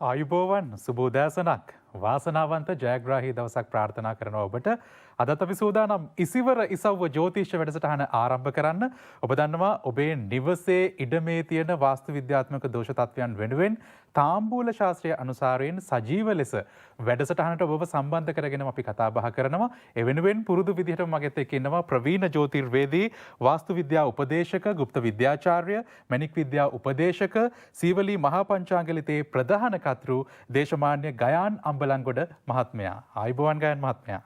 ආයුබෝවන් සුබෝදෑසනක් වාසනාවන්ත ජයග්‍රාහී දවසක් ප්‍රාර්ථනා කරනවා ඔබට. අදත් අපි සූදානම් ඉසිවර ඉසව්ව ජ්‍යොතිෂ වැඩසටහන ආරම්භ කරන්න. ඔබ දන්නවා ඔබේ නිවසේ ඉඩමේ තියෙන වාස්තු විද්‍යාත්මක දෝෂ තත්වයන් වෙනුවෙන් තාම්බූල ශාස්ත්‍රය අනුසාරයෙන් සජීව ලෙස වැඩසටහනට ඔබව සම්බන්ධ කරගෙන අපි කතා බහ කරනවා. ඒ වෙනුවෙන් පුරුදු විදිහට මගෙත් එක්ක ඉන්නවා ප්‍රවීණ ජ්‍යොතිර්වේදී වාස්තු විද්‍යා උපදේශක, গুপ্ত විද්‍යාචාර්ය, මැණික් විද්‍යා උපදේශක, සීවලී මහා පංචාංගලිතේ ප්‍රධාන කර්තෘ දේශමාන්‍ය ගයාන් අම්බලන්ගොඩ මහත්මයා. ආයුබෝවන් ගයාන් මහත්මයා.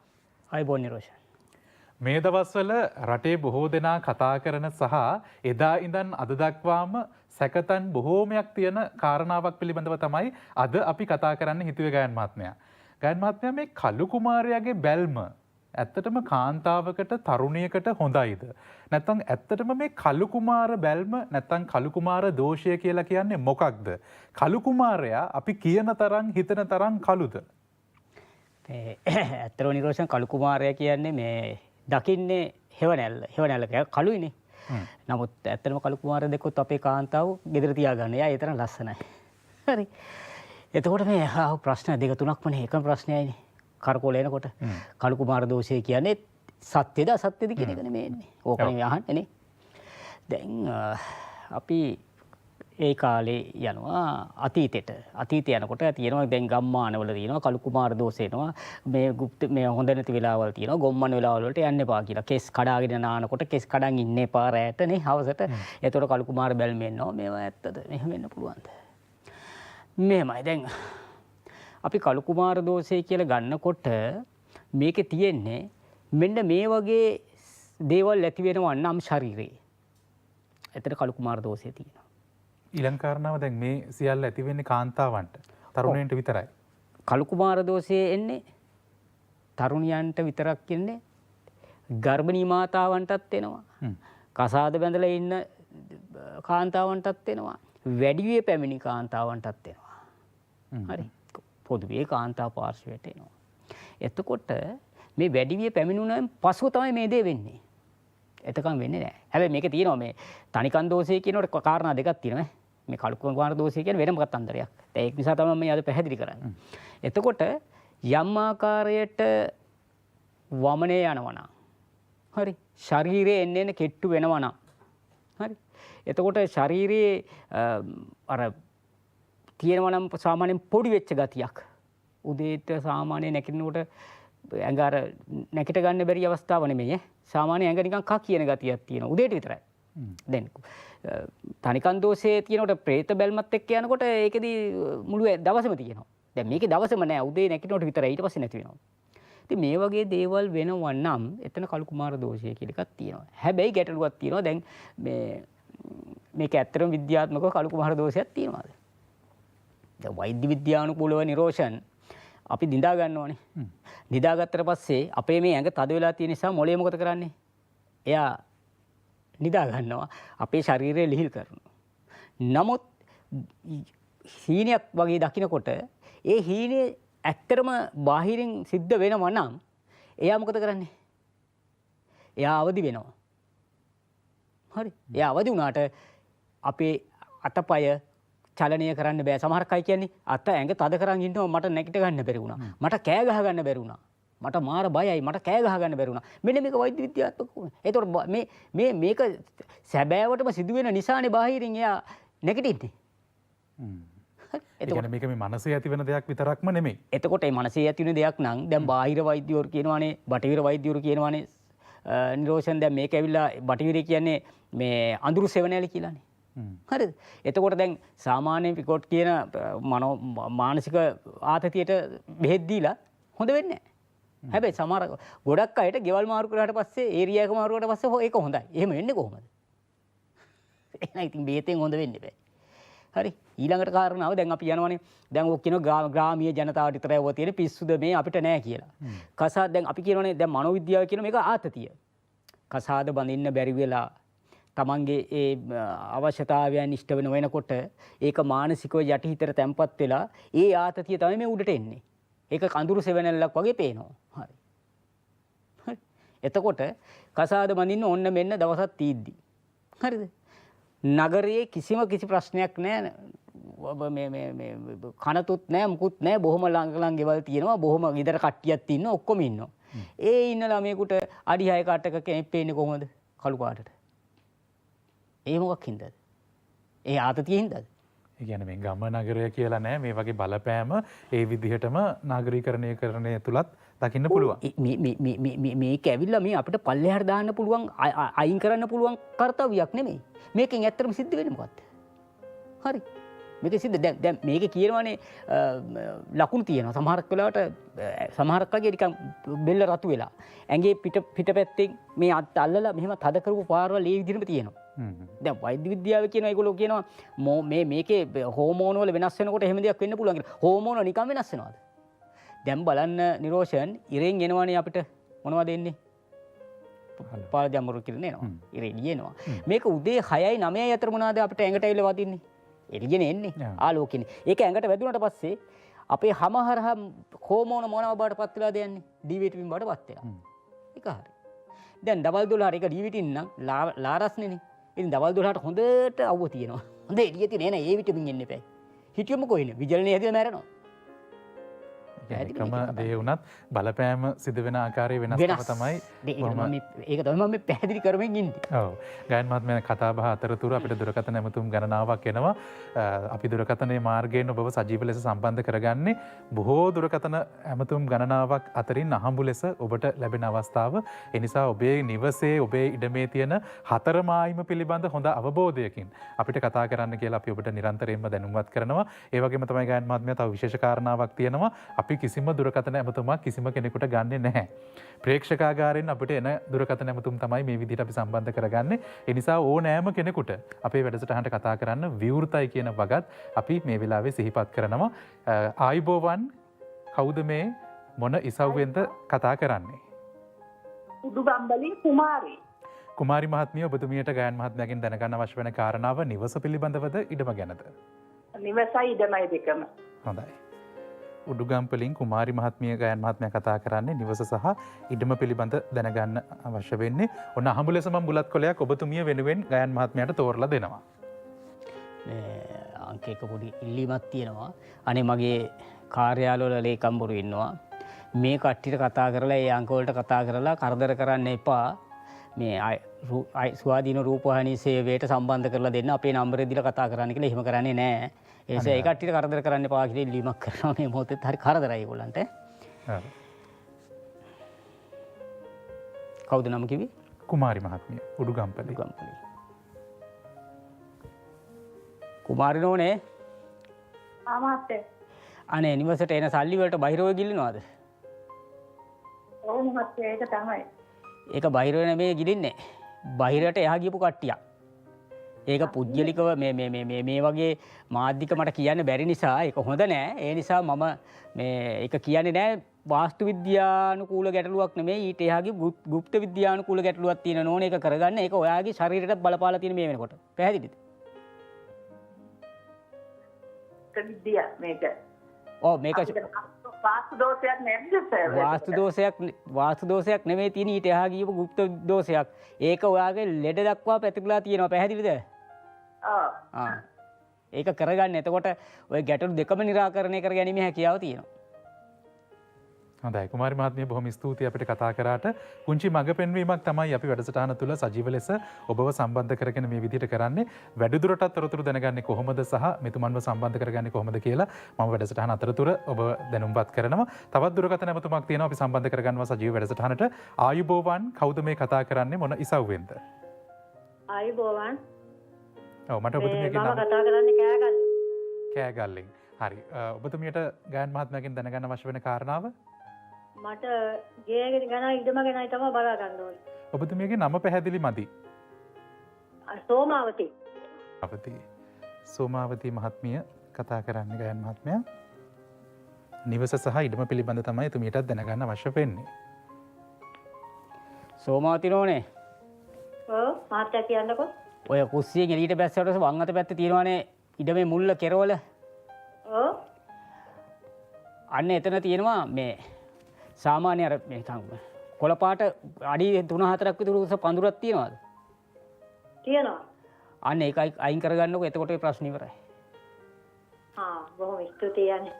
ආයුබෝවන් නිරෝෂන්. මේ දවස්වල රටේ බොහෝ දෙනා කතා කරන සහ එදා ඉඳන් අද දක්වාම සැකතන් බොහෝමයක් තියෙන කාරණාවක් පිළිබඳව තමයි අද අපි කතා කරන්න හිතුවේ ගයන් මහත්මයා. ගයන් මහත්මයා මේ කළු කුමාරයාගේ බැල්ම ඇත්තටම කාන්තාවකට තරුණියකට හොඳයිද? නැත්නම් ඇත්තටම මේ කළු කුමාර බැල්ම නැත්නම් කළු කුමාර දෝෂය කියලා කියන්නේ මොකක්ද? කළු කුමාරයා අපි කියන තරම් හිතන තරම් කළුද? ඇත්තටම නිරෝෂන් කළු කුමාරයා කියන්නේ මේ දකින්නේ හෙවණැල්ල කළුයිනේ. නමුත් ඇත්තටම කළු කුමාරය දෙකොත් අපේ කාන්තාව ගෙදර තියාගන්න. එයා ඒ තරම් ලස්සනයි. හරි. එතකොට මේ ප්‍රශ්න දෙක තුනක්ම නේ. එකම ප්‍රශ්නයයිනේ. කරකෝල එනකොට කළු කුමාර දෝෂය කියන්නේ සත්‍යද අසත්‍යද කියන එක නෙමෙයි එන්නේ. ඕකනේ අහන්නේ නේ. දැන් අපි ඒ කාලේ යනවා අතීතයට. අතීතය යනකොට තියෙනවා දැන් ගම්මානවල තියෙනවා කළු කුමාර දෝෂ එනවා. මේ හොඳ නැති වෙලාවල් තියෙනවා. ගොම්මන් වෙලාවල් වලට යන්න එපා කියලා. කෙස් කඩාගෙන නානකොට කෙස් කඩන් ඉන්න එපා රැට නේ හවසට. ඒතකොට කළු කුමාර බැල්ම එනවා. මේවා ඇත්තද? මෙහෙම වෙන්න පුළුවන්ද? මෙහෙමයි දැන් අපි කළු කුමාර දෝෂය කියලා ගන්නකොට මේකේ තියෙන්නේ මෙන්න මේ වගේ දේවල් ඇති වෙනවා නම් ශරීරේ. එතන කළු කුමාර දෝෂය තියෙනවා. ඊළඟ කාරණාව දැන් මේ සියල්ල ඇති වෙන්නේ කාන්තාවන්ට, තරුණයන්ට විතරයි. කළු කුමාර දෝෂය එන්නේ තරුණියන්ට විතරක් ඉන්නේ. ගර්භණී මාතාවන්ටත් එනවා. කසාද බැඳලා ඉන්න කාන්තාවන්ටත් එනවා. වැඩිවිය පැමිණි කාන්තාවන්ටත් එනවා. හරි. පොදුවේ කාන්තා පාර්ශවයට එනවා. එතකොට මේ වැඩිවිය පැමිණුණාන් පසුව තමයි මේ දේ වෙන්නේ. එතකන් වෙන්නේ නැහැ. හැබැයි මේකේ තියෙනවා මේ තනිකන් දෝෂය කියනකොට කාරණා දෙකක් තියෙනවා. මේ කළු කුමාර දෝෂය කියන්නේ වෙනම කතන්දරයක්. ඒක නිසා තමයි මම අද පැහැදිලි කරන්නේ. එතකොට යම් ආකාරයට වමනේ යනවා නම් හරි ශරීරයේ එන්න කෙට්ටු වෙනවා නම් හරි එතකොට ශරීරයේ අර තියෙනවා නම් සාමාන්‍යයෙන් පොඩි වෙච්ච ගතියක් උදේට සාමාන්‍ය නැකිනකොට ඇඟ අර නැකිට ගන්න බැරි අවස්ථාව නෙමෙයි සාමාන්‍ය ඇඟ නිකන් කක් කියන ගතියක් තියෙනවා උදේට විතරයි. දැන් තනිකන් දෝෂයේ තියෙනකොට പ്രേත බැල්මත් එක්ක යනකොට ඒකෙදි මුළු දවසම තියෙනවා. දැන් මේකේ දවසම නෑ උදේ නැකිනකොට විතරයි ඊට පස්සේ නැති වෙනවා. ඉතින් මේ වගේ දේවල් වෙනවා නම් එතන කළු කුමාර දෝෂය කියලා එකක් තියෙනවා. හැබැයි ගැටලුවක් තියෙනවා. දැන් මේක ඇත්තටම විද්‍යාත්මකව කළු කුමාර දෝෂයක් තියෙනවාද? දැන් වෛද්‍ය විද්‍යානුකූලව නිරෝෂන් අපි නිදා ගන්න ඕනේ. නිදාගත්තට පස්සේ අපේ මේ ඇඟ තද වෙලා තියෙන නිසා මොළය මොකද කරන්නේ? එයා නිදා ගන්නවා. අපේ ශරීරය ලිහිල් කරනවා. නමුත් හීනයක් වගේ දකින්නකොට ඒ හීනේ ඇත්තටම බාහිරින් සිද්ධ වෙනවා නම් එයා මොකද කරන්නේ? එයා අවදි වෙනවා. හරි. එයා අවදි වුණාට අපේ අතපය චලනය කරන්න බෑ. සමහර අය කියන්නේ අත ඇඟ තද කරන් ඉන්නවා මට නැගිට ගන්න බැරි වුණා. මට කෑ ගහ ගන්න බැරි වුණා. මට මාර බයයි. මට කෑ ගහ ගන්න බැරි වුණා. මෙන්න මේක වෛද්‍ය විද්‍යාත්මකව. ඒතකොට මේක සැබෑවටම සිදුවෙන නිසානේ බාහිරින් එයා නැගිටින්නේ. එතකොට මේක මේ මනසේ ඇති වෙන දෙයක් විතරක්ම නෙමෙයි. එතකොට මේ මනසේ ඇති වෙන දෙයක් නම් දැන් බාහිර වෛද්‍යවරු කියනවානේ බටහිර වෛද්‍යවරු කියනවානේ නිරෝෂන් දැන් මේක ඇවිල්ලා බටහිර කියන්නේ මේ අඳුරු සෙවණැලි කියලානේ. හරිද? එතකොට දැන් සාමාන්‍ය පිකොට් කියන මානසික ආතතියට බෙහෙත් දීලා හොඳ වෙන්නේ නැහැ. හැබැයි සමහර ගොඩක් අයට ගෙවල් මාරු කරාට පස්සේ ඒරියා එක මාරු කරාට පස්සේ ඒක හොඳයි. එහෙම වෙන්නේ කොහොමද? එහෙනම් ඉතින් බෙහෙතෙන් හොඳ වෙන්නේ බෑ. හරි ඊළඟට කාරණාව දැන් අපි යනවනේ දැන් ඔක් කියනවා ග්‍රාමීය ජනතාවට විතරයි ඔය තියෙන පිස්සුද මේ අපිට නෑ කියලා. කසාද දැන් අපි කියනවනේ දැන් මනෝවිද්‍යාව කියන මේක ආතතිය. කසාද බඳින්න බැරි වෙලා තමන්ගේ ඒ අවශ්‍යතාවයන් ඉෂ්ට වෙනකොට ඒක මානසිකව යටිහිතට තැම්පත් වෙලා ඒ ආතතිය තමයි මේ උඩට එන්නේ. ඒක කඳුරු සෙවණැල්ලක් වගේ පේනවා. හරි. හරි. එතකොට කසාද බඳින්න ඕන්න මෙන්න දවසක් තීද්දි. හරිද? නගරයේ කිසි ප්‍රශ්නයක් නැහැ. මේ කනතුත් නෑ මුකුත් නෑ බොහොම ළඟ ගෙවල් තියෙනවා බොහොම ගෙදර කට්ටියක් ඉන්නවා ඔක්කොම ඉන්නවා. ඒ ඉන්න ළමයෙකුට අඩි 6 කට්ටක කෙනෙක් පේන්නේ කොහොමද? කළු පාටට. ඒ මොකක් හින්දාද? ඒ ආතතිය හින්දාද? ඒ කියන්නේ මේ ගම නගරය කියලා නෑ මේ වගේ බලපෑම ඒ විදිහටම නාගරීකරණය කරණය තුලත් දකින්න පුළුවන්. මේක ඇවිල්ලා මේ අපිට පල්ලෙහාට දාන්න පුළුවන් අයින් කරන්න පුළුවන් කාර්යයක් නෙමෙයි. මේකෙන් ඇත්තටම සිද්ධ වෙන්නේ මොකක්ද? හරි. මේක සිද්ධ දැන් මේක කියනවානේ ලකුණු තියෙනවා. සමහරක් වෙලාවට සමහරක් වගේ නිකන් බෙල්ල රතු වෙලා. ඇඟේ පිටපැත්තෙන් මේ අත් අල්ලලා මෙහෙම තද කරපු පාරවල් ඒ විදිහටම තියෙනවා. දැන් වෛද්‍ය විද්‍යාව කියන ඒගොල්ලෝ කියනවා මේකේ හෝමෝන වල වෙනස් වෙනකොට එහෙම දෙයක් වෙන්න පුළුවන් කියලා. හෝමෝන නිකන් වෙනස් වෙනවද? දැන් බලන්න නිරෝෂන් ඉරෙන් එනවනේ අපිට මොනවද එන්නේ? පාල ජම්බුරු කියලා එනවා. ඉරේ එළියෙනවා. මේක උදේ 6යි 9යි අතර මොනවද අපිට ඇඟට ඇවිල්ලා වදින්නේ? එළියෙන් එන්නේ. ආලෝකෙනේ. ඒක ඇඟට වැදුනට පස්සේ අපේ හැම හරහා හෝමෝන මොනව බාටපත් වෙලාද යන්නේ? ඩී විටමින් බාටපත් වෙනවා. ඒක හරි. දැන් දවල් 12ට ඒක ඩී විටමින් නම් ලාරස්නේ. ඉතින් දවල් 12ට හොඳට අවුව තියෙනවා. හොඳ එළිය තියෙන ඒ විටමින් එන්න එපා. හිටියොම කොහෙනේ? විජලනේ හැදිලා මැරෙනවා. එකම දේ වුණත් බලපෑම සිදු වෙන ආකාරය වෙනස්කම තමයි ඒක තමයි මම පැහැදිලි කරමින් ඉන්නේ. ඔව්. ගායන මහත්මයා කතා බහ අතරතුර අපිට දුරකථන ඇමතුම් ගණනාවක් එනවා. අපි දුරකථනයේ මාර්ගයෙන් ඔබව සජීව ලෙස සම්බන්ධ කරගන්නේ බොහෝ දුරකථන ඇමතුම් ගණනාවක් අතරින් අහඹු ලෙස ඔබට ලැබෙන අවස්ථාව. ඒ නිසා ඔබේ නිවසේ ඔබේ ඉඩමේ තියෙන හතරමායිම පිළිබඳ හොඳ අවබෝධයකින් අපිට කතා කරන්න කියලා අපි ඔබට නිරන්තරයෙන්ම දැනුම්වත් කරනවා. ඒ වගේම තමයි ගායන මහත්මයා තව විශේෂ කාරණාවක් තියෙනවා. අපි කිසිම දුරකථන ඇමතුමක් කිසිම කෙනෙකුට ගන්නෙ නැහැ. ප්‍රේක්ෂකාගාරයෙන් අපිට එන දුරකථන ඇමතුම් තමයි මේ විදිහට අපි සම්බන්ධ කරගන්නේ. ඒ නිසා ඕනෑම කෙනෙකුට අපේ වැඩසටහනට කතා කරන්න විවෘතයි කියන වගත් අපි මේ වෙලාවේ සිහිපත් කරනවා. ආයුබෝවන් කවුද මේ මොන ඉසව්වෙන්ද කතා කරන්නේ? උඩුගම්බලින් කුමාරී. කුමාරි මහත්මිය ඔබතුමියට ගායන මහත්මයාගෙන් දැනගන්න අවශ්‍ය වෙන කාරණාව නිවස පිළිබඳවද ඉඩම ගැනද? නිවසයි ඉඩමයි දෙකම. හොඳයි. උඩුගම්පලින් කුමාරි මහත්මිය ගායන මහත්මයා කතා කරන්නේ නිවස සහ ඉඩම පිළිබඳ දැනගන්න අවශ්‍ය වෙන්නේ. ඔන්න අහඹු ලෙස මම බුලත් කොලයක් ඔබතුමිය වෙනුවෙන් ගායන මහත්මයාට තෝරලා දෙනවා. අංක එක පොඩි ඉල්ලීමක් තියෙනවා. අනේ මගේ කාර්යාලවල ලේකම්වරු ඉන්නවා. මේ කට්ටියට කතා කරලා ඒ අංක වලට කතා කරලා කරදර කරන්න එපා. මේ ස්වාධීන රූපවාහිනී සේවයට සම්බන්ධ කරලා දෙන්න අපේ නම්බරේ දීලා කතා කරන්න කියලා එහෙම කරන්නේ නැහැ. ඒ නිසා ඒ කට්ටියට කරදර කරන්න එපා කියලා ඉල්ලීමක් කරනවා මේ මොහොතේත් හරි කරදරයි ඒගොල්ලන්ට. කවුද නම කිව්වේ? කුමාරි මහත්මිය උඩුගම්පලි. කුමාරි නෝනේ. මහත්තයා. අනේ නිවසට එන සල්ලි වලට බහිරව ගිලිනවද? ඔව් මහත්තයා ඒක තමයි. ඒක බහිරව නෙමෙයි ගිලින්නේ. බහිරට එහා ගියපු කට්ටියක්. ඒක පුද්ගලිකව මේ වගේ මාධ්‍යික මට කියන්න බැරි නිසා ඒක හොඳ නෑ. ඒ නිසා මම මේ ඒක කියන්නේ නෑ වාස්තු විද්‍යානුකූල ගැටලුවක් නෙමෙයි ඊට එහාගේ ගුප්ත විද්‍යානුකූල ගැටලුවක් තියෙන නෝන ඒක කරගන්න. ඒක ඔයාගේ ශරීරයට බලපාලා තියෙන මේ වෙනකොට. පැහැදිලිද? විද්‍යා මේක. ඔව් මේක වාස්තු දෝෂයක් නේද? වාස්තු දෝෂයක් නෙමෙයි තියෙන ඊට එහා ගියපු ගුප්ත දෝෂයක්. ඒක ඔයාගේ ලෙඩ දක්වා පැතිරලා තියෙනවා. පැහැදිලිද? ඒක කරගන්න. එතකොට ඔය ගැටලු දෙකම निराකරණය කර ගැනීම හැකියාව තියෙනවා. හොඳයි කුමාරි මහත්මිය බොහොම ස්තුතියි අපිට කතා කරාට. පුංචි මඟ පෙන්වීමක් තමයි අපි වැඩසටහන තුළ සජීව ලෙස ඔබව සම්බන්ධ කරගෙන මේ විදිහට කරන්නේ. වැඩිදුරටත් තොරතුරු දැනගන්නේ කොහොමද සහ මෙතුමන්ව සම්බන්ධ කරගන්නේ කොහොමද කියලා මම වැඩසටහන අතරතුර ඔබ දැනුම්පත් කරනවා. තවත් දුරකථන ඇමතුමක් තියෙනවා අපි සම්බන්ධ කරගන්නවා සජීව වැඩසටහනට. ආයුබෝවන් කවුද මේ කතා කරන්නේ මොන ඉසව්වෙන්ද? ආයුබෝවන්. ඔව් මට ඔබතුමියගේ නම කතා කරන්නේ කෑගල්ලෙන්. කෑගල්ලෙන්. හරි. ඔබතුමියට ගායන මහත්මයාගෙන් දැනගන්න අවශ්‍ය වෙන කාරණාව? මට ගේ ගැන ඉඩම ගැනයි තමයි බලා ගන්න ඕනේ. ඔබතුමියගේ නම පැහැදිලි මදි. සෝමාවති. සෝමාවති මහත්මිය කතා කරන්නේ ගායන මහත්මයා. නිවස සහ ඉඩම පිළිබඳ තමයි එතුමියටත් දැනගන්න අවශ්‍ය වෙන්නේ. සෝමාවති නෝනේ. ඔව් මහත්තයා කියන්නකෝ. ඔය කුස්සියෙන් එළියට බැස්සට වම් අත පැත්තේ තියෙනවානේ ඉඩමේ මුල්ල කෙරවල. ඔව්. අන්න එතන තියෙනවා මේ සාමාන්‍ය අර නිකන් කොළපාට අඩි 3-4ක් විතර උස පඳුරක් තියනවාද? තියෙනවා. අන්න ඒකයි අයින් කරගන්නකො එතකොට ඒ ප්‍රශ්න ඉවරයි. බොහොම ස්තුතියි යන්නේ.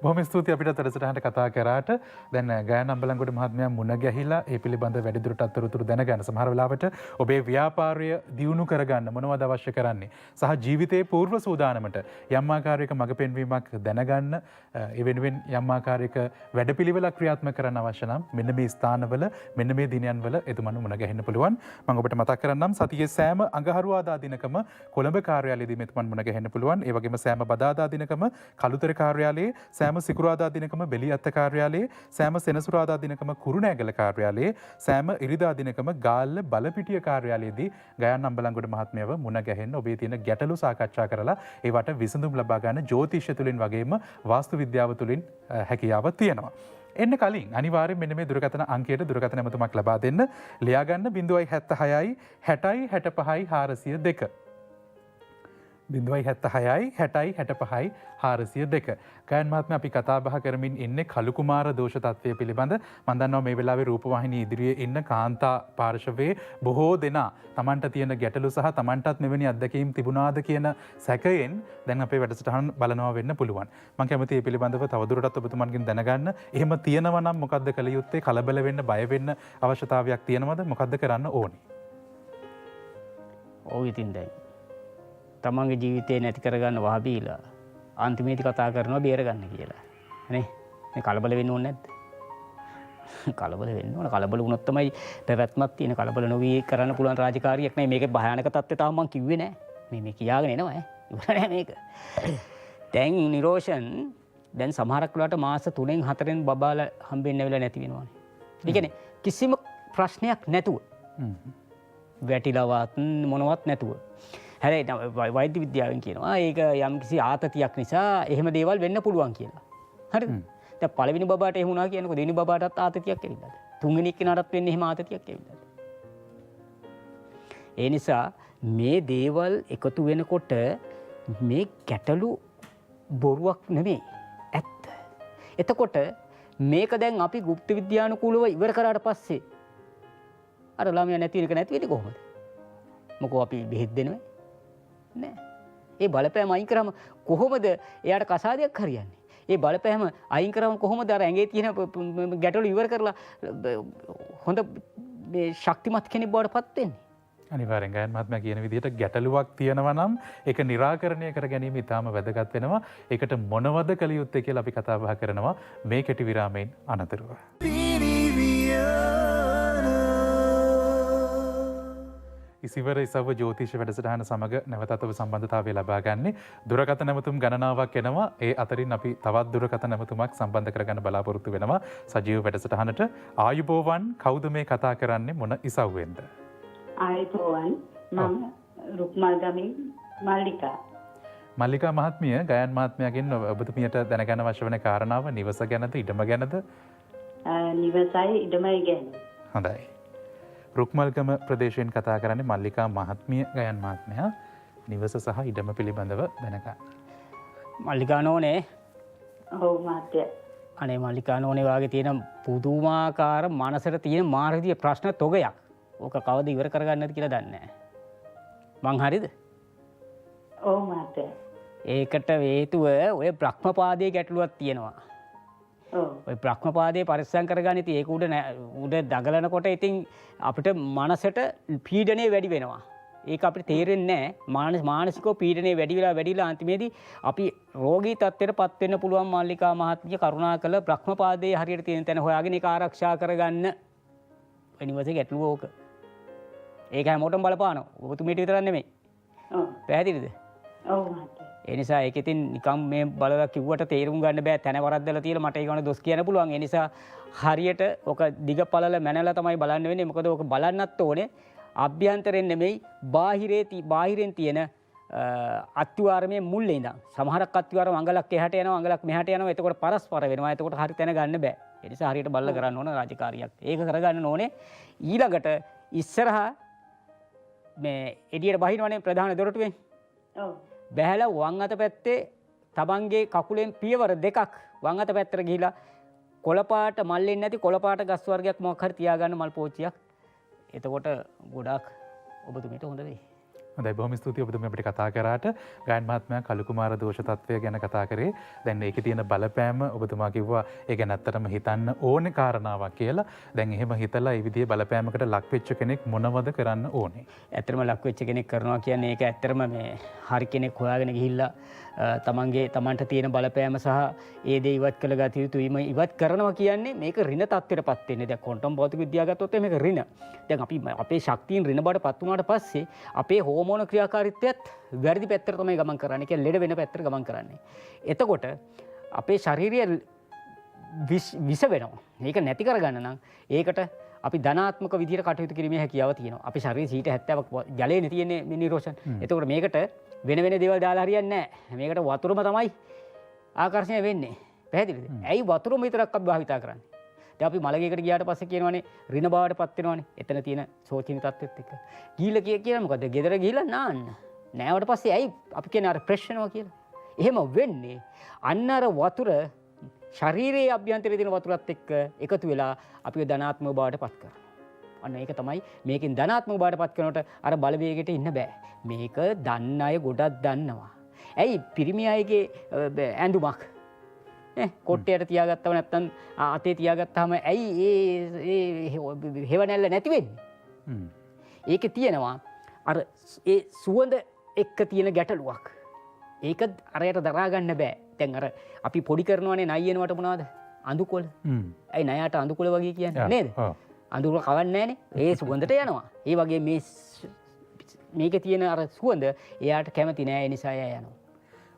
බොහොම ස්තුතියි අපිට තරසටහනට කතා කරාට. දැන් ගායන අම්බලන්ගොඩ මහත්මයා මුණ ගැහිලා ඒ පිළිබඳ වැඩිදුරටත් තොරතුරු දැනගන්න සමහර වෙලාවට ඔබේ ව්‍යාපාරය දියුණු කරගන්න මොනවද අවශ්‍ය කරන්නේ සහ ජීවිතයේ పూర్ව සූදානමට යම් ආකාරයක මඟ පෙන්වීමක් දැනගන්න ඒ වෙනුවෙන් යම් ආකාරයක වැඩපිළිවෙලක් ක්‍රියාත්මක කරන්න අවශ්‍ය නම් මෙන්න මේ ස්ථානවල මෙන්න මේ දිනයන්වල එතුමන් මුණ ගැහෙන්න පුළුවන්. මම ඔබට මතක් කරන්නම් සතියේ සෑම අඟහරුවාදා දිනකම කොළඹ කාර්යාලයේදී මෙතුමන් මුණ ගැහෙන්න පුළුවන්. ඒ වගේම සෑම බදාදා දිනකම කළුතර කාර්යාලයේ සෑම සිකුරාදා දිනකම බෙලිඅත්ත කාර්යාලයේ සෑම සෙනසුරාදා දිනකම කුරුණෑගල කාර්යාලයේ සෑම ඉරිදා දිනකම ගාල්ල බලපිටිය කාර්යාලයේදී ගයාන් අම්බලන්ගොඩ මහත්මයව මුණ ගැහෙන්න ඔබේ තියෙන ගැටලු සාකච්ඡා කරලා ඒවට විසඳුම් ලබා ගන්න ජ්‍යොතිෂය තුලින් වගේම වාස්තු විද්‍යාව තුලින් හැකියාවක් තියෙනවා. එන්න කලින් අනිවාර්යෙන් මෙන්න මේ දුරකථන අංකයට දුරකථන ඇමතුමක් ලබා දෙන්න. ලියා ගන්න 076යි 60යි 65යි 402 076යි 60යි 65යි 402. ගයන් මහත්මයා අපි කතා බහ කරමින් ඉන්නේ කළු කුමාර දෝෂ තත්ත්වය පිළිබඳ. මම දන්නවා මේ වෙලාවේ රූපවාහිනිය ඉදිරියේ ඉන්න කාන්තා පාර්ශවයේ බොහෝ දෙනා Tamanට තියෙන ගැටලු සහ Tamanටත් මෙවැනි අත්දැකීම් තිබුණාද කියන සැකයෙන් දැන් අපේ වැඩසටහන බලනවා වෙන්න පුළුවන්. මම කැමතියි මේ පිළිබඳව තවදුරටත් ඔබතුමන්ගෙන් දැනගන්න. එහෙම තියෙනවා නම් මොකද්ද කළ යුත්තේ? කලබල වෙන්න, බය වෙන්න අවශ්‍යතාවයක් තියෙනවද? මොකද්ද කරන්න ඕනේ? ඔව් ඉතින් දැන් තමන්ගේ ජීවිතේ නැති කරගන්න වහබීලා අන්තිමේදී කතා කරනවා බේරගන්න කියලා. නේ? මේ කලබල වෙන්න ඕනේ නැද්ද? කලබල වෙන්න ඕන. කලබල වුණොත් තමයි පැවැත්මක් තියෙන. කලබල නොවි කරන්න පුළුවන් රාජකාරියක් නෑ. මේකේ භයානක තත්ත්වය තාම මම කිව්වේ නෑ. මේ කියාගෙන එනවා ඉවර නෑ මේක. දැන් නිරෝෂන් දැන් සමහරක් වෙලාවට මාස 3න් 4න් බබාලා හම්බෙන්න වෙලා නැති වෙනවානේ. ඒ කියන්නේ කිසිම ප්‍රශ්නයක් නැතුව. වැටිලවත් මොනවත් නැතුව. හැබැයි වෛද්‍ය විද්‍යාවෙන් කියනවා ඒක යම්කිසි ආතතියක් නිසා එහෙම දේවල් වෙන්න පුළුවන් කියලා. හරිද? දැන් පළවෙනි බබාට එහෙම වුණා කියනකො දෙවෙනි බබාටත් ආතතියක් ඇවිල්ලාද? තුන්වෙනි එක්කෙනාටත් වෙන්නේ එහෙම ආතතියක් ඇවිල්ලාද? ඒ නිසා මේ දේවල් එකතු වෙනකොට මේ ගැටලු බොරුවක් නෙමෙයි. ඇත්ත. එතකොට මේක දැන් අපි গুপ্ত විද්‍යානුකූලව ඉවර කරාට පස්සේ අර ළමයා නැති වෙනක නැති වෙන්නේ කොහොමද? මොකෝ අපි බෙහෙත් දෙනවද? නෑ. ඒ බලපෑම අයින් කරාම කොහොමද එයාට කසාදයක් හරියන්නේ? ඒ බලපෑම අයින් කරාම කොහොමද අර ඇඟේ තියෙන ගැටලු ඉවර කරලා හොඳ මේ ශක්තිමත් කෙනෙක් බවට පත් වෙන්නේ? අනිවාර්යෙන් ගයන් මහත්මයා කියන විදිහට ගැටලුවක් තියෙනවා නම් ඒක निराකරණය කර ගැනීම ඉතාම වැදගත් වෙනවා. ඒකට මොනවද කළ යුත්තේ කියලා අපි කතා බහ කරනවා මේ කෙටි විරාමයෙන් අනතුරුව. ඉසිවර ඉසව ජ්‍යොතිෂ වැඩසටහන සමග නැවතත් ඔබ සම්බන්ධතාවය ලබා ගන්නේ. දුරකථන නැමතුම් ගණනාවක් එනවා. ඒ අතරින් අපි තවත් දුරකථන නැමතුමක් සම්බන්ධ කරගන්න බලාපොරොත්තු වෙනවා සජීව වැඩසටහනට. ආයුබෝවන් කවුද මේ කතා කරන්නේ මොන ඉසව්වෙන්ද? ආයුබෝවන් මම රුක්මල්ගමින් මල්ලිකා. මල්ලිකා මහත්මිය ගයන් මහත්මයාගෙන් ඔබතුමියට දැනගන්න අවශ්‍ය වෙන කාරණාව නිවස ගැනද ඉඩම ගැනද? නිවසයි ඉඩමයි ගැන. හොඳයි. රුක්මල්ගම ප්‍රදේශයෙන් කතා කරන්නේ මල්ලිකා මහත්මිය ගයන් මහත්මයා නිවස සහ ඉඩම පිළිබඳව දැනගන්න. මල්ලිකා නෝනේ. ඔව් මහත්තයා. අනේ මල්ලිකා නෝනේ වාගේ තියෙන පුදුමාකාර මනසට තියෙන මාර්ගීය ප්‍රශ්න තොගයක්. ඕක කවද ඉවර කරගන්නද කියලා දන්නේ නැහැ. මං හරිද? ඔව් මහත්තයා. ඒකට හේතුව ඔය බ්‍රහ්මපාදයේ ගැටලුවක් තියෙනවා. ඔව්. ඔය බ්‍රහ්මපාදයේ පරිස්සම් කරගන්න ඉතින් ඒක උඩ දඟලනකොට ඉතින් අපිට මනසට පීඩනය වැඩි වෙනවා. ඒක අපිට තේරෙන්නේ නැහැ. මානසිකව පීඩනය වැඩිලා අන්තිමේදී අපි රෝගී තත්ත්වයට පත් වෙන්න පුළුවන්. මල්ලිකා මහත්මිය කරුණාකර බ්‍රහ්මපාදයේ හරියට තියෙන තැන හොයාගෙන ඒක ආරක්ෂා කරගන්න. ඔය නිවසේ ගැටලුව ඕක. ඒක හැමෝටම බලපානවා. ඔබතුමීට විතරක් නෙමෙයි. ඔව්. පැහැදිලිද? ඔව් මහත්තයා. ඒ නිසා ඒක ඉතින් නිකම් මේ බලලා කිව්වට තේරුම් ගන්න බෑ. තැන වරද්දලා තියලා මට ඒක ගැන දොස් කියන්න පුළුවන්. ඒ නිසා හරියට ඔක දිග පළල මැනලා තමයි බලන්න වෙන්නේ. මොකද ඔක බලන්නත් ඕනේ අභ්‍යන්තරයෙන් නෙමෙයි බාහිරෙන් තියෙන අත්විවරමේ මුල්ලේ ඉඳන්. සමහරක් අත්විවරම අඟලක් එහාට යනවා අඟලක් මෙහාට යනවා. එතකොට පරස්පර වෙනවා. එතකොට හරි තැන ගන්න බෑ. ඒ නිසා හරියට බලලා කරන්න ඕන රාජකාරියක්. ඒක කරගන්න ඕනේ. ඊළඟට ඉස්සරහා මේ එඩියට බහිනවනේ ප්‍රධාන දොරටුවෙන්. ඔව්. බැහැලා වම් අත පැත්තේ තමන්ගේ කකුලෙන් පියවර දෙකක් වම් අත පැත්තට ගිහිලා කොළපාට මල්ලෙන්නේ නැති කොළපාට ගස් වර්ගයක් මොකක් හරි තියාගන්න මල් පෝච්චියක්. එතකොට ගොඩාක් ඔබතුමීට හොඳ වෙයි. හොඳයි බොහොම ස්තුතියි ඔබතුමිය අපිට කතා කරාට. ගායන මහත්මයා කලු කුමාර දෝෂ තත්වය ගැන කතා කරේ. දැන් ඒකේ තියෙන බලපෑම ඔබතුමා කිව්වා ඒ ගැන ඇත්තටම හිතන්න ඕනේ කාරණාවක් කියලා. දැන් එහෙම හිතලා මේ විදිහේ බලපෑමකට ලක් වෙච්ච කෙනෙක් මොනවද කරන්න ඕනේ? ඇත්තටම ලක් වෙච්ච කෙනෙක් කරනවා කියන්නේ ඒක ඇත්තටම මේ හරි කෙනෙක් හොයාගෙන ගිහිල්ලා තමන්ට තියෙන බලපෑම සහ ඒ දේ ඉවත් කළ ගත යුතුයිම ඉවත් කරනවා කියන්නේ මේක ඍණ තත්ත්වයටපත් වෙන්නේ. දැන් ක්වොන්ටම් භෞතික විද්‍යාව ගත්තොත් මේක ඍණ. දැන් අපි අපේ ශක්තියින් ඍණ බවටපත් වුණාට පස්සේ අපේ හෝමෝන ක්‍රියාකාරීත්වයත් වැරදි පැත්තට තමයි ගමන් කරන්නේ. කියන්නේ ලෙඩ වෙන පැත්තට ගමන් කරන්නේ. එතකොට අපේ ශාරීරිය විස වෙනවා. මේක නැති කරගන්න නම් ඒකට අපි ධනාත්මක විදිහට කටයුතු කිරීමේ හැකියාව තියෙනවා. අපේ ශරීරයේ 70ක් ජලයේනේ තියෙන්නේ නිරෝෂන්. එතකොට මේකට වෙන වෙන දේවල් දාලා හරියන්නේ නැහැ. මේකට වතුරම තමයි ආකර්ෂණය වෙන්නේ. පැහැදිලිද? ඇයි වතුරම විතරක් අපි භාවිතා කරන්නේ? දැන් අපි මලගේකට ගියාට පස්සේ කියනවානේ ඍණ බවටපත් වෙනවානේ. එතන තියෙන සෝචිනී තත්ත්වෙත් එක්ක. ගිහිල්ලා කියන මොකද්ද? ගෙදර ගිහිල්ලා නාන්න. නෑවට පස්සේ ඇයි අපි කියන්නේ අර ප්‍රෙෂ් වෙනවා කියලා. එහෙම වෙන්නේ අන්න අර වතුර ශරීරයේ අභ්‍යන්තරයේ තියෙන වතුරත් එක්ක එකතු වෙලා අපිව ධනාත්මක බවටපත් කරනවා. අන්න ඒක තමයි මේකෙන් ධනාත්මක බවටපත් කරනකොට අර බලවේගයට ඉන්න බෑ. මේක දන්න අය ගොඩක් දන්නවා. ඇයි පිරිමි අයගේ ඇඳුමක් කොට්ටයට තියාගත්තම නැත්තම් අතේ තියාගත්තාම ඇයි ඒ හෙවණැල්ල නැති වෙන්නේ? ඒකේ තියෙනවා අර ඒ සුවඳ එක්ක තියෙන ගැටලුවක්. ඒක අරයට දරා ගන්න බෑ. දැන් අර අපි පොඩි කරනවානේ නයියනවට මොනවද? අඳුකොළ. ඇයි නයාට අඳුකොළ වගේ කියන්නේ නේද? අඳුර කවන්නේ නැහනේ. ඒ සුවඳට යනවා. ඒ වගේ මේකේ තියෙන අර සුවඳ එයාට කැමති නෑ. ඒ නිසා එයා යනවා.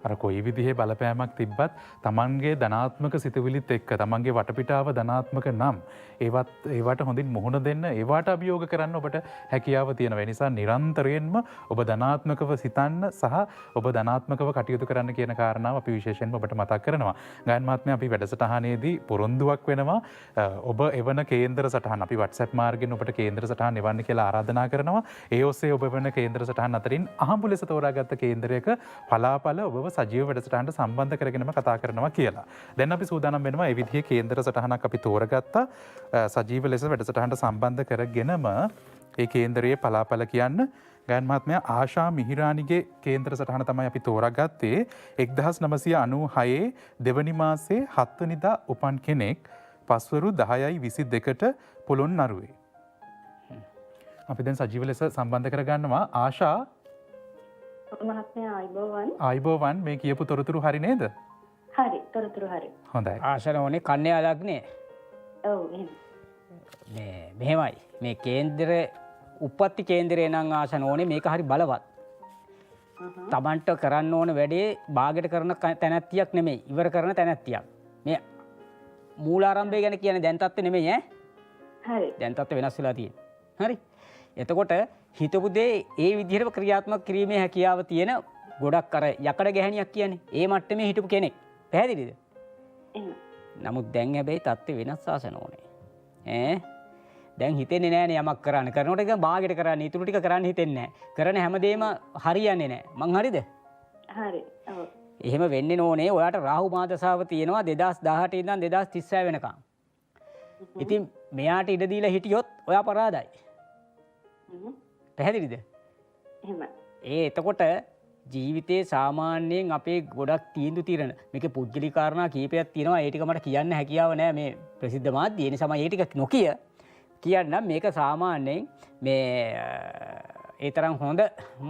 අර කොයි විදිහේ බලපෑමක් තිබ්බත් තමන්ගේ ධනාත්මක සිතුවිලිත් එක්ක තමන්ගේ වටපිටාව ධනාත්මක නම් ඒවට හොඳින් මුහුණ දෙන්න ඒවට අභියෝග කරන්න ඔබට හැකියාව තියෙනවා. ඒ නිසා නිරන්තරයෙන්ම ඔබ ධනාත්මකව සිතන්න සහ ඔබ ධනාත්මකව කටයුතු කරන්න කියන කාරණාව අපි විශේෂයෙන්ම ඔබට මතක් කරනවා. ගායන මහත්මයා අපි වැඩසටහනේදී පොරොන්දුවක් වෙනවා ඔබ එවන කේන්දර සටහන් අපි WhatsApp මාර්ගයෙන් ඔබට කේන්දර සටහන් එවන්න කියලා ආරාධනා කරනවා. ඒ ඔස්සේ ඔබ එවන කේන්දර සටහන් අතරින් අහඹු ලෙස තෝරාගත්ත කේන්දරයක පලාපල ඔබව සජීව වැඩසටහනට සම්බන්ධ කරගෙනම කතා කරනවා කියලා. දැන් අපි සූදානම් වෙනවා මේ විදිහේ කේන්දර සටහනක් අපි තෝරගත්තා. සජීව ලෙස වැඩසටහනට සම්බන්ධ කරගෙනම ඒ කේන්දරයේ පලාපල කියන්න ගායන මහත්මයා ආශා මිහිරානිගේ කේන්දර සටහන තමයි අපි තෝරාගත්තේ. 1996 දෙවනි මාසයේ 7 වෙනිදා උපන් කෙනෙක් පස්වරු 10:22ට පොළොන්නරුවේ. අපි දැන් සජීව ලෙස සම්බන්ධ කරගන්නවා ආශා මහත්මයා ආයිබෝවන් මේ කියපු තොරතුරු හරි නේද? හරි තොරතුරු හරි. හොඳයි. ආශාවනේ කන්‍යා ලග්නේ. ඔව් එහෙම. මෙහෙමයි. මේ කේන්දර උප්පත්ති කේන්දරේ නම් ආශන ඕනේ මේක හරි බලවත්. තමන්ට කරන්න ඕන වැඩේ භාගයට කරන තැනැත්තියක් නෙමෙයි. ඉවර කරන තැනැත්තියක්. මේ මූලාරම්භය ගැන කියන්නේ දැන් තත්ත්වෙ නෙමෙයි ඈ. හරි. දැන් තත්ත්වෙ වෙනස් වෙලා තියෙන්නේ. හරි. එතකොට හිතපු දේ ඒ විදිහට ක්‍රියාත්මක කිරීමේ හැකියාව තියෙන ගොඩක් අර යකඩ ගැහණියක් කියන්නේ. ඒ මට්ටමේ හිටපු කෙනෙක්. පැහැදිලිද? එහෙම. නමුත් දැන් හැබැයි තත්ත්වෙ වෙනස් ආසන ඕනේ. දැන් හිතෙන්නේ නෑනේ යමක් කරන්න. කරනකොට එක භාගයට කරන්න, ඊටු ටික කරන්න හිතෙන්නේ නෑ. කරන හැමදේම හරියන්නේ නෑ. මං හරිද? හරි. ඔව්. එහෙම වෙන්නේ නෝනේ. ඔයාට රාහු මාදසාව තියෙනවා 2018 ඉඳන් 2036 වෙනකම්. ඉතින් මෙයාට ඉඩ දීලා හිටියොත් ඔයා පරාදයි. පැහැදිලිද? එහෙම. එතකොට ජීවිතේ සාමාන්‍යයෙන් අපේ ගොඩක් තීන්දුව తీරන මේකේ පුද්ගලික කාරණා කීපයක් තියෙනවා. ඒ ටික මට කියන්න හැකියාව නැහැ මේ ප්‍රසිද්ධ මාධ්‍ය. ඒ නිසා මම ඒ ටික නොකිය කියන්නම්. මේක සාමාන්‍යයෙන් මේ ඒ තරම් හොඳ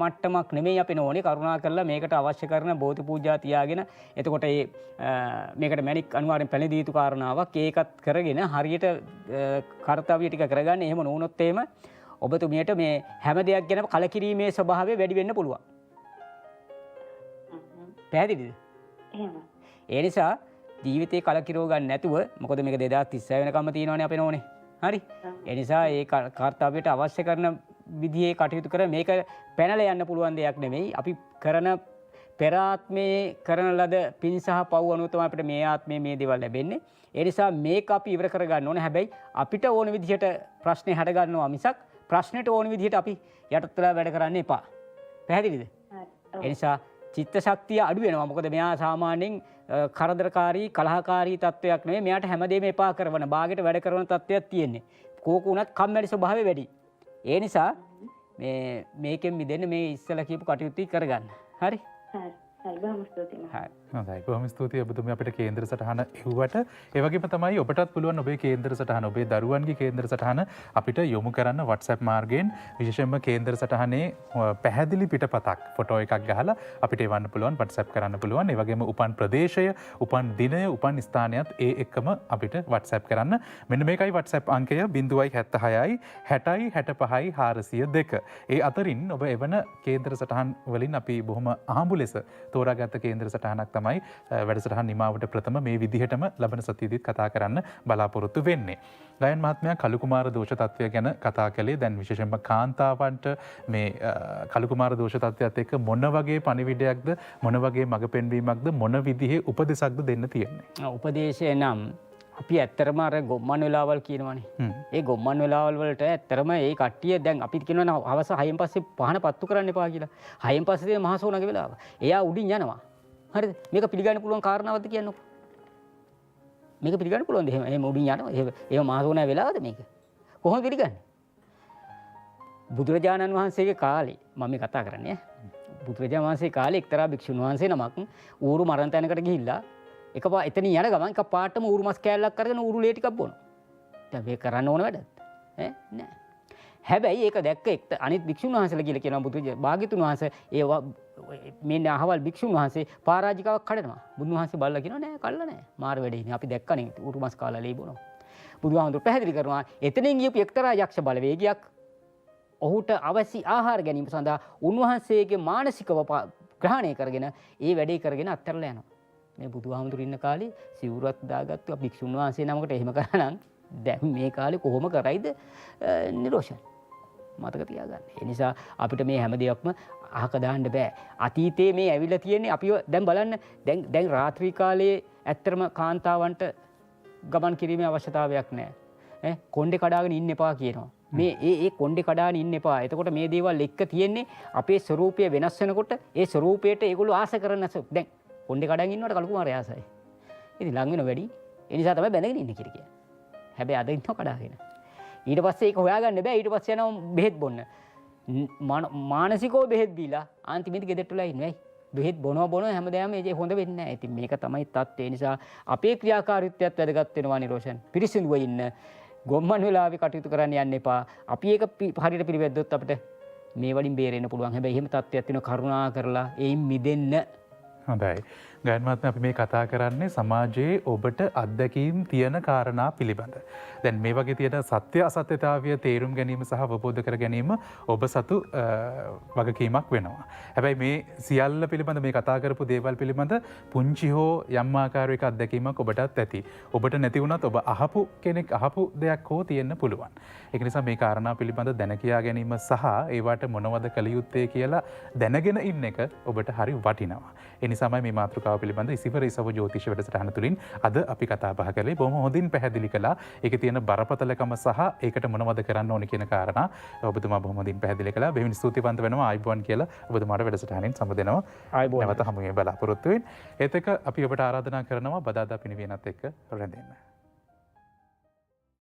මට්ටමක් නෙමෙයි අපි නෝනේ. කරුණා කරලා මේකට අවශ්‍ය කරන බෝධි පූජා තියාගෙන එතකොට මේකට මැණික් අනිවාර්යෙන් පැලදී යුතු කාරණාවක්. ඒකත් කරගෙන හරියට කාර්යය ටික කරගන්න. එහෙම නොවුනොත් එහෙම ඔබතුමියට මේ හැම දෙයක් ගැන කලකිරීමේ ස්වභාවය වැඩි වෙන්න පුළුවන්. පැහැදිලිද? එහෙම. ඒ නිසා ජීවිතේ කලකිරව ගන්න නැතුව මොකද මේක 2036 වෙනකම්ම තියෙනවනේ අපේ නෝනේ. හරි? ඒ නිසා ඒ කාර්යයට අවශ්‍ය කරන විදිහේ කටයුතු කර මේක පැනලා යන්න පුළුවන් දෙයක් නෙමෙයි. අපි කරන පෙර ආත්මේ කරන ලද පින් සහ පව් අනුව තමයි අපිට මේ ආත්මේ මේ දේවල් ලැබෙන්නේ. ඒ නිසා මේක අපි ඉවර කර ගන්න ඕනේ. හැබැයි අපිට ඕන විදිහට ප්‍රශ්නේ හට ගන්නවා මිසක් ප්‍රශ්නෙට ඕන විදිහට අපි යටත් වෙලා වැඩ කරන්න එපා. පැහැදිලිද? ඒ නිසා චිත්ත ශක්තිය අඩු වෙනවා. මොකද මෙයා සාමාන්‍යයෙන් කරදරකාරී කලහකාරී තත්වයක් නෙවෙයි. මෙයාට හැමදේම එපා කරන භාගයට වැඩ කරන තත්වයක් තියෙන්නේ. කෝක උනත් කම්මැලි ස්වභාවය වැඩි. ඒ නිසා මේකෙන් මිදෙන්න මේ ඉස්සලා කියපු කටයුතු කරගන්න. හරි? හරි. හරි බොහොම ස්තුතියි. හරි. හොඳයි. බොහොම ස්තුතියි ඔබතුමිය අපිට කේන්දර සටහන එව්වට. ඒ වගේම තමයි ඔබටත් පුළුවන් ඔබේ කේන්දර සටහන, ඔබේ දරුවන්ගේ කේන්දර සටහන අපිට යොමු කරන්න WhatsApp මාර්ගයෙන්. විශේෂයෙන්ම කේන්දර සටහනේ පැහැදිලි පිටපතක් ෆොටෝ එකක් ගහලා අපිට එවන්න පුළුවන්, WhatsApp කරන්න පුළුවන්. ඒ වගේම උපන් ප්‍රදේශය, උපන් දිනය, උපන් ස්ථානයත් ඒ එක්කම අපිට WhatsApp කරන්න. මෙන්න මේකයි WhatsApp අංකය 076යි 60යි 65යි 402. ඒ අතරින් ඔබ එවන කේන්දර සටහන් වලින් අපි බොහොම අහඹු ලෙස තෝරාගත්ත කේන්දර සටහනක් තමයි වැඩසටහන් නිමාවට ප්‍රථම මේ විදිහටම ලබන සතියේදීත් කතා කරන්න බලාපොරොත්තු වෙන්නේ. ගයන් මහත්මයා කළු කුමාර දෝෂ තත්ත්වය ගැන කතා කළේ. දැන් විශේෂයෙන්ම කාන්තාවන්ට මේ කළු කුමාර දෝෂ තත්ත්වයත් එක්ක මොන වගේ පණිවිඩයක්ද, මොන වගේ මඟ පෙන්වීමක්ද, මොන විදිහේ උපදෙසක්ද දෙන්න තියෙන්නේ? උපදේශය නම් අපි ඇත්තරම අර ගොම්මන් වෙලාවල් කියනවනේ. ඒ ගොම්මන් වෙලාවල් වලට ඇත්තරම ඒ කට්ටිය දැන් අපි කියනවා හවස 6න් පස්සේ පහන පත්තු කරන්න එපා කියලා. 6න් පස්සේ මහසෝනගේ වෙලාව. එයා උඩින් යනවා. හරිද? මේක පිළිගන්න පුළුවන් කාරණාවක්ද කියන්නකො. මේක පිළිගන්න පුළුවන්ද? එහෙම උඩින් යනවා. එහෙම මහසෝනා වෙලාවද මේක? කොහොමද පිළිගන්නේ? බුදුරජාණන් වහන්සේගේ කාලේ මම මේ කතා කරන්නේ. බුදුරජාණන් වහන්සේ කාලේ එක්තරා භික්ෂුන් වහන්සේ නමක් ඌරු මරණ තැනකට ගිහිල්ලා එකපාර එතන යන ගමන් එකපාරටම ඌරු මස් කෑල්ලක් අරගෙන ඌරු ලේ ටිකක් බොනවා. දැන් මේක කරන්න ඕන වැඩද? නෑ. හැබැයි ඒක දැක්ක අනිත් භික්ෂුන් වහන්සේලා කියලා කියනවා බුදුරජාණන් භාග්‍යතුන් වහන්සේ ඒ මේ අහවල් භික්ෂුන් වහන්සේ පරාජිකාවක් කඩනවා. බුදුන් වහන්සේ බලලා කියනවා නෑ කල්ලා නෑ. මාර වැඩේ නේ. අපි දැක්කනේ ඌරු මස් කාලා ලේ බොනවා. බුදුහාමුදුරු පැහැදිලි කරනවා එතනින් ගියපු එක්තරා යක්ෂ බලවේගයක් ඔහුට අවශ්‍ය ආහාර ගැනීම සඳහා උන්වහන්සේගේ මානසිකව ග්‍රහණය කරගෙන ඒ වැඩේ කරගෙන අත්හැරලා යනවා. මේ බුදුහාමුදුරු ඉන්න කාලේ සිවුරක් දාගත්තු භික්ෂුන් වහන්සේ නමකට එහෙම කරා නම් දැන් මේ කාලේ කොහොම කරයිද නිරෝෂන් මතක තියාගන්න. ඒ නිසා අපිට මේ හැම දෙයක්ම අහක දාන්න බෑ. අතීතයේ මේ ඇවිල්ලා තියෙන්නේ අපිව දැන් බලන්න දැන් රාත්‍රී කාලයේ ඇත්තටම කාන්තාවන්ට ගමන් කිරීමේ අවශ්‍යතාවයක් නැහැ. කොණ්ඩේ කඩාගෙන ඉන්න එපා කියනවා. මේ ඒ කොණ්ඩේ කඩාගෙන ඉන්න එපා. එතකොට මේ දේවල් එක්ක තියෙන්නේ අපේ ස්වરૂපය වෙනස් වෙනකොට ඒ ස්වરૂපයට ඒගොල්ලෝ ආස කරන දැන් කොණ්ඩේ කඩාගෙන ඉන්නවට කලු කුමාරය ආසයි. ඉතින් ලඟ වෙන වැඩි. ඒ නිසා තමයි බැඳගෙන ඉන්නේ කියලා. හැබැයි අද ඉන්නව කඩාගෙන. ඊට පස්සේ ඒක හොයාගන්න බෑ. ඊට පස්සේ යනවා බෙහෙත් බොන්න. මානසිකව බෙහෙත් දීලා අන්තිමේදී ගෙදරට වෙලා ඉන්නේ. බෙහෙත් බොනවා හැමදාම ඒ හොඳ වෙන්නේ නැහැ. ඉතින් මේක තමයි තත්ත්වය. ඒ නිසා අපේ ක්‍රියාකාරීත්වයත් වැදගත් වෙනවා නිරෝෂන්. පිරිසිදුව ඉන්න. ගොම්මන් වෙලාවේ කටයුතු කරන්න යන්න එපා. අපි ඒක හරියට පිළිවෙද්දොත් අපිට මේ වලින් බේරෙන්න පුළුවන්. හැබැයි එහෙම තත්ත්වයක් තියෙනවා කරුණා කරලා ඒයින් මිදෙන්න. හොඳයි. ගයන් මහත්මයා අපි මේ කතා කරන්නේ සමාජයේ ඔබට අත්දැකීම් තියෙන කාරණා පිළිබඳ. දැන් මේ වගේ තියෙන සත්‍ය අසත්‍යතාවය තේරුම් ගැනීම සහ අවබෝධ කර ගැනීම ඔබ සතු වගකීමක් වෙනවා. හැබැයි මේ සියල්ල පිළිබඳ මේ කතා කරපු දේවල් පිළිබඳ පුංචි හෝ යම් ආකාරයක අත්දැකීමක් ඔබටත් ඇති. ඔබට නැති වුණත් ඔබ අහපු කෙනෙක් අහපු දෙයක් හෝ තියෙන්න පුළුවන්. ඒක නිසා මේ කාරණා පිළිබඳ දැන කියා ගැනීම සහ ඒවට මොනවද කළ යුත්තේ කියලා දැනගෙන ඉන්න එක ඔබට හරි වටිනවා. ඒ නිසාමයි මේ මාතෘකාව පිළිබඳ ඉසිවර ඉසව ජ්‍යොතිෂ වැඩසටහන තුලින් අද අපි කතා බහ කළේ. බොහොම හොඳින් පැහැදිලි කළා. ඒකේ තියෙන බරපතලකම සහ ඒකට මොනවද කරන්න ඕනේ කියන කාරණා ඔබතුමා බොහොම හොඳින් පැහැදිලි කළා. බෙහෙවින් ස්තුතිවන්ත වෙනවා ආයිබෝන් කියලා ඔබතුමාට වැඩසටහනින් සම්බන්ධ වෙනවා. නැවත හමු වෙන්න බලාපොරොත්තු වෙන්න. ඒත් එක අපි ඔබට ආරාධනා කරනවා බදාදා පිනිවියනත් එක්ක රැඳෙන්න.